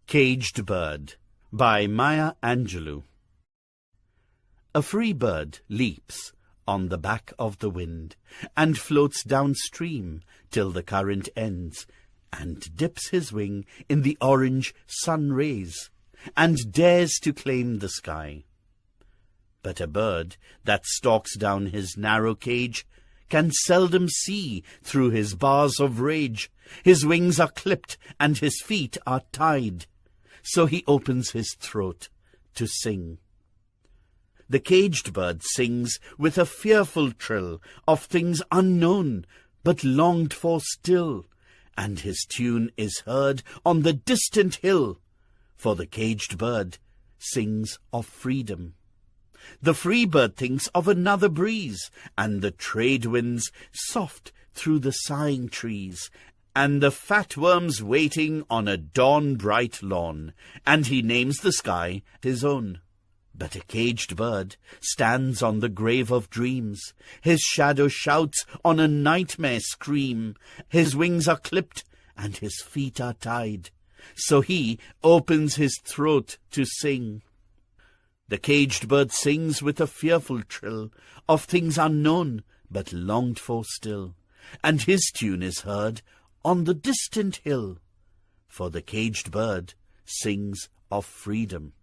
Caged Bird by Maya Angelou. A free bird leaps on the back of the wind and floats downstream till the current ends, and dips his wing in the orange sun rays and dares to claim the sky. But a bird that stalks down his narrow cage can seldom see through his bars of rage. His wings are clipped and his feet are tied, so he opens his throat to sing. The caged bird sings with a fearful trill of things unknown but longed for still, and his tune is heard on the distant hill, for the caged bird sings of freedom. The free bird thinks of another breeze, and the trade winds soft through the sighing trees, and the fat worms waiting on a dawn-bright lawn, and he names the sky his own. But a caged bird stands on the grave of dreams. His shadow shouts on a nightmare scream. His wings are clipped and his feet are tied, so he opens his throat to sing. The caged bird sings with a fearful trill of things unknown but longed for still, and his tune is heard on the distant hill, for the caged bird sings of freedom.